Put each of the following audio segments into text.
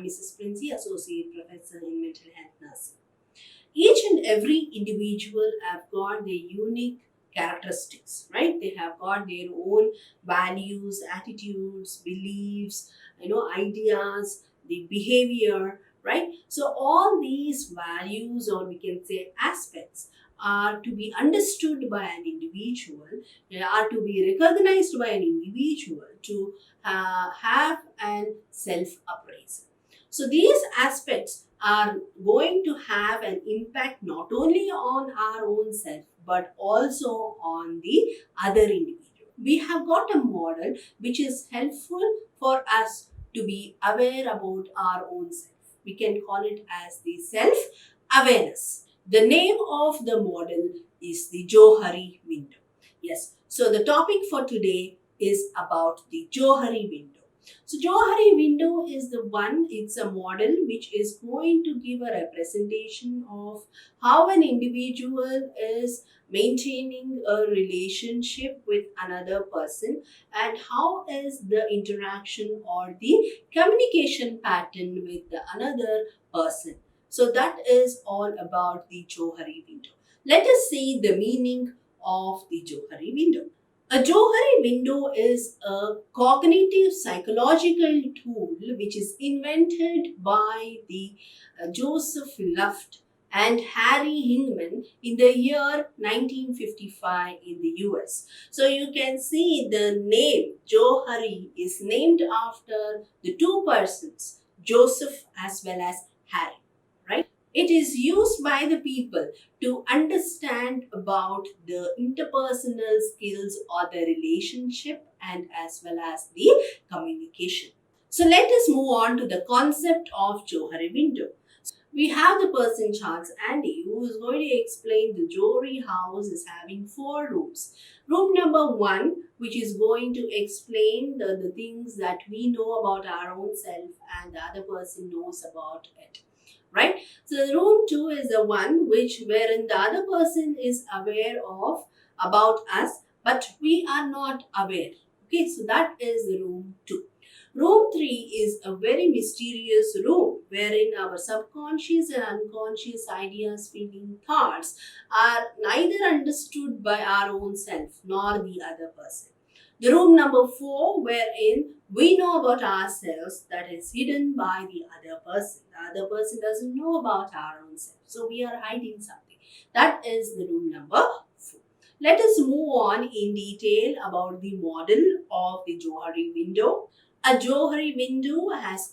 I'm Mrs. Princey, Associate Professor in Mental Health Nursing. Each and every individual have got their unique characteristics, right? They have got their own values, attitudes, beliefs, ideas, the behavior, right? So all these values, or we can say aspects, are to be understood by an individual, they are to be recognized by an individual to have an self-appraisal. So these aspects are going to have an impact not only on our own self but also on the other individual. We have got a model which is helpful for us to be aware about our own self. We can call it as the self awareness. The name of the model is the Johari Window. Yes, so the topic for today is about the Johari Window. So Johari Window is the one, it's a model which is going to give a representation of how an individual is maintaining a relationship with another person and how is the interaction or the communication pattern with the another person. So that is all about the Johari Window. Let us see the meaning of the Johari Window. A Johari window is a cognitive psychological tool which is invented by the Joseph Luft and Harry Hingman in the year 1955 in the US. So you can see the name Johari is named after the two persons, Joseph as well as Harry, right? It is used by the people to understand about the interpersonal skills or the relationship and as well as the communication. So let us move on to the concept of Johari window. We have the person Charles Andy who is going to explain the Johari house is having 4 rooms. Room number 1, which is going to explain the things that we know about our own self and the other person knows about it. Right? So room 2 is the one wherein the other person is aware of about us, but we are not aware. Okay, so that is the room 2. Room 3 is a very mysterious room wherein our subconscious and unconscious ideas, feelings, thoughts are neither understood by our own self nor the other person. The room number 4, wherein we know about ourselves, that is hidden by the other person. The other person doesn't know about our own self. So we are hiding something. That is the room number 4. Let us move on in detail about the model of the Johari window. A Johari window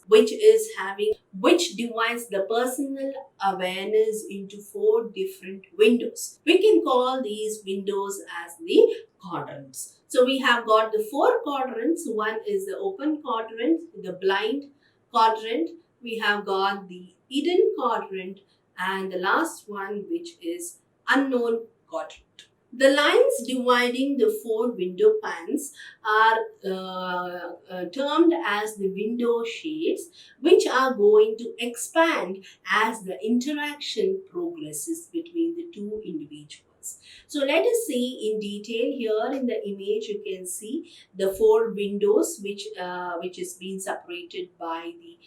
which divides the personal awareness into 4 different windows. We can call these windows as the quadrants. So we have got the 4 quadrants. One is the open quadrant, the blind quadrant. We have got the hidden quadrant and the last one which is unknown quadrant. The lines dividing the 4 window panes are termed as the window shades, which are going to expand as the interaction progresses between the 2 individuals. So let us see in detail. Here in the image you can see the 4 windows which is being separated by the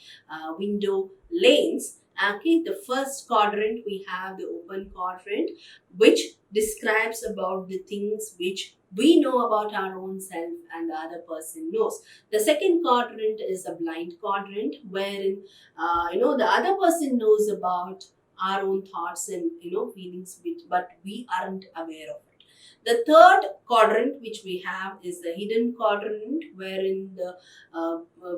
window lanes. Okay, the first quadrant we have the open quadrant which describes about the things which we know about our own self and the other person knows. The second quadrant is a blind quadrant wherein the other person knows about our own thoughts and feelings but we aren't aware of it. The third quadrant which we have is the hidden quadrant wherein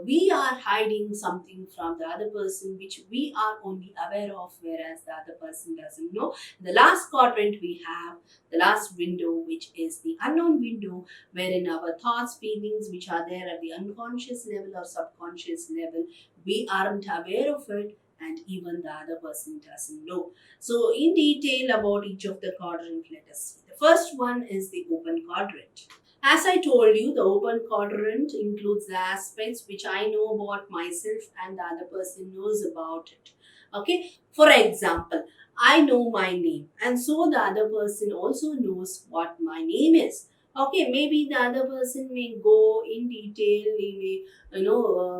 we are hiding something from the other person which we are only aware of whereas the other person doesn't know. The last quadrant we have the last window which is the unknown window wherein our thoughts, feelings which are there at the unconscious level or subconscious level, we aren't aware of it and even the other person doesn't know. So in detail about each of the quadrant, let us see. The first one is the open quadrant. As I told you, the open quadrant includes the aspects which I know about myself and the other person knows about it. Okay, for example, I know my name and so the other person also knows what my name is. Okay, maybe the other person may go in detail, they may,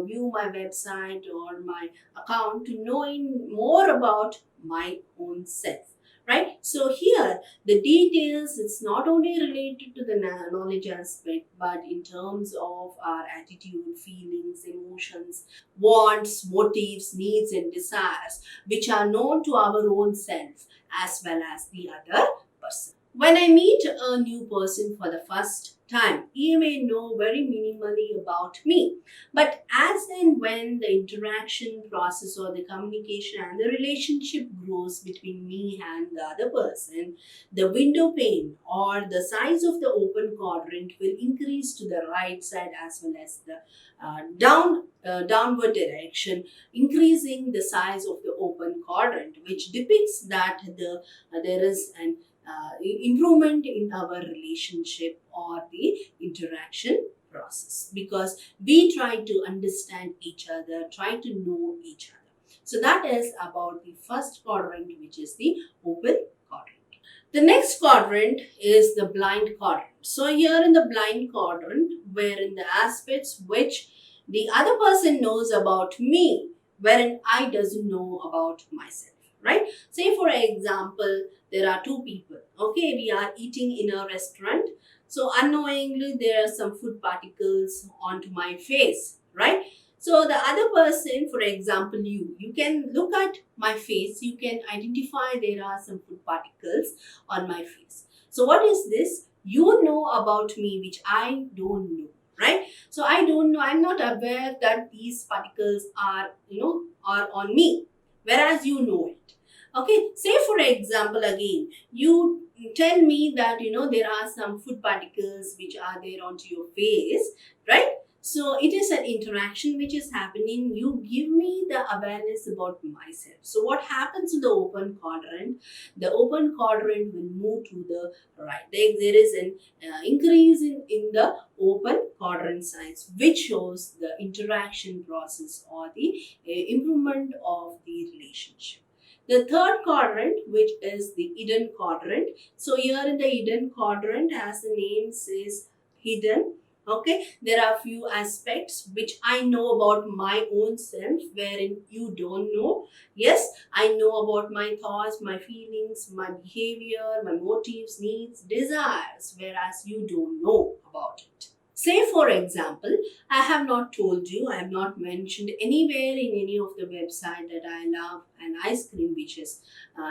view my website or my account to knowing more about my own self. Right? So here, the details, it's not only related to the knowledge aspect, but in terms of our attitude, feelings, emotions, wants, motives, needs, and desires, which are known to our own self as well as the other person. When I meet a new person for the first time, he may know very minimally about me. But as and when the interaction process or the communication and the relationship grows between me and the other person, the window pane or the size of the open quadrant will increase to the right side as well as the downward direction, increasing the size of the open quadrant, which depicts that there is an improvement in our relationship or the interaction process, because we try to understand each other, try to know each other. So that is about the first quadrant, which is the open quadrant. The next quadrant is the blind quadrant. So here in the blind quadrant, wherein the aspects which the other person knows about me, wherein I doesn't know about myself, right? Say for example, there are two people. Okay, we are eating in a restaurant. So unknowingly, there are some food particles onto my face, right? So the other person, for example, you can look at my face, you can identify there are some food particles on my face. So what is this? You know about me, which I don't know, right? So I don't know, I'm not aware that these particles are, are on me, whereas you know it. Okay, say for example, again, you tell me that, there are some food particles which are there onto your face, right? So it is an interaction which is happening. You give me the awareness about myself. So what happens to the open quadrant? The open quadrant will move to the right. There is an increase in the open quadrant size, which shows the interaction process or the improvement of the relationship. The third quadrant, which is the hidden quadrant. So here in the hidden quadrant, as the name says, hidden. Okay, there are few aspects which I know about my own self, wherein you don't know. Yes, I know about my thoughts, my feelings, my behavior, my motives, needs, desires, whereas you don't know about it. Say, for example, I have not told you, I have not mentioned anywhere in any of the website that I love an ice cream which is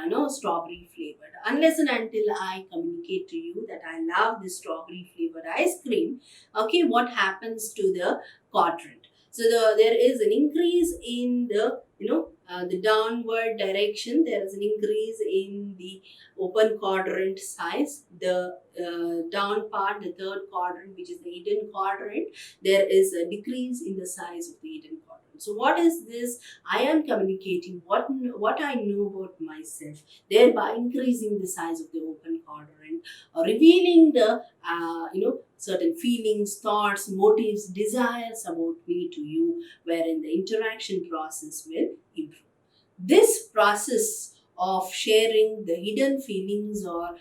no strawberry flavored. Unless and until I communicate to you that I love this strawberry flavored ice cream, okay, what happens to the quadrant? So there is an increase in the, the downward direction. There is an increase in the open quadrant size. The down part, the third quadrant, which is the hidden quadrant, there is a decrease in the size of the hidden quadrant. So what is this? I am communicating what I know about myself, thereby increasing the size of the open quadrant, or revealing the certain feelings, thoughts, motives, desires about me to you, wherein the interaction process will improve. This process of sharing the hidden feelings or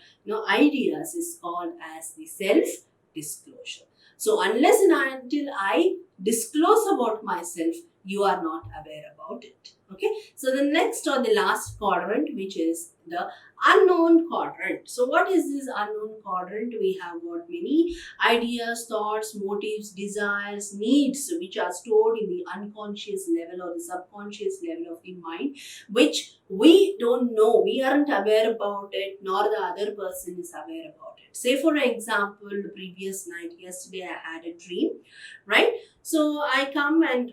ideas is called as the self disclosure. So unless and until I disclose about myself, you are not aware about it. Okay, so the next or the last quadrant, which is the unknown quadrant. So what is this unknown quadrant? We have got many ideas, thoughts, motives, desires, needs, which are stored in the unconscious level or the subconscious level of the mind, which we don't know, we aren't aware about it, nor the other person is aware about it. Say for example, the previous night, yesterday, I had a dream, right? So I come and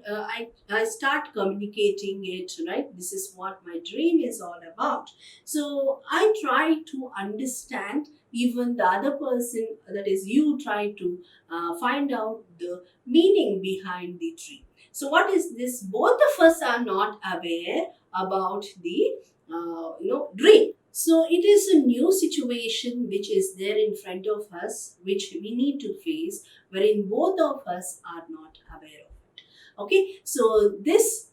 I start communicating it, right? This is what my dream is all about. So I try to understand, even the other person, that is you, try to find out the meaning behind the dream. So what is this? Both of us are not aware about the dream. So it is a new situation which is there in front of us, which we need to face, wherein both of us are not aware of it. Okay, so this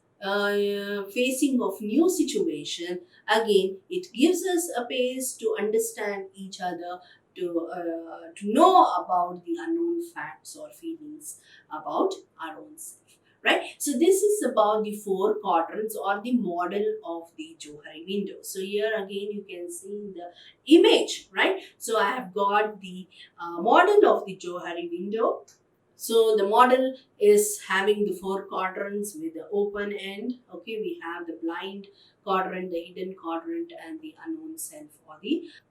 facing of new situation, again, it gives us a pace to understand each other, to know about the unknown facts or feelings about our own self. Right, so this is about the four quadrants or the model of the Johari window. So here again you can see the image, right? So I have got the model of the Johari window. So the model is having the four quadrants with the open end. Okay, we have the blind quadrant, the hidden quadrant, and the unknown self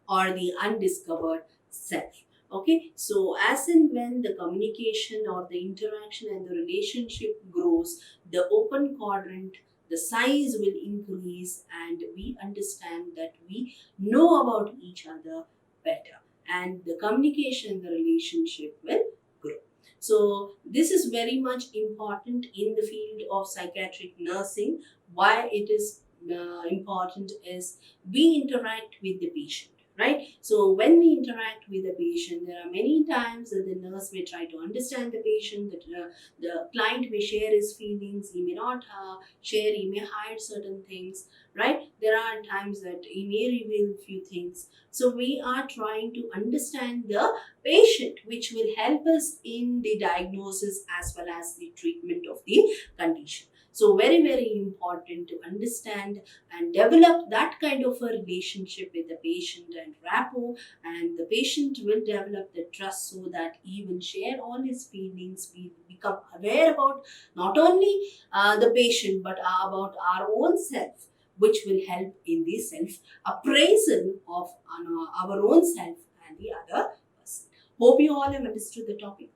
or the undiscovered self. Okay, so as and when the communication or the interaction and the relationship grows, the open quadrant, the size will increase, and we understand that we know about each other better, and the communication, the relationship will grow. So this is very much important in the field of psychiatric nursing. Why it is important is we interact with the patient, right? So when we interact with the patient, there are many times that the nurse may try to understand the patient, that the client may share his feelings, he may not share, he may hide certain things, right? There are times that he may reveal few things. So we are trying to understand the patient, which will help us in the diagnosis as well as the treatment of the condition. So very, very important to understand and develop that kind of a relationship with the patient and rapport, and the patient will develop the trust so that he will share all his feelings. We become aware about not only the patient but about our own self, which will help in the self appraisal of our own self and the other person. Hope you all have understood the topic.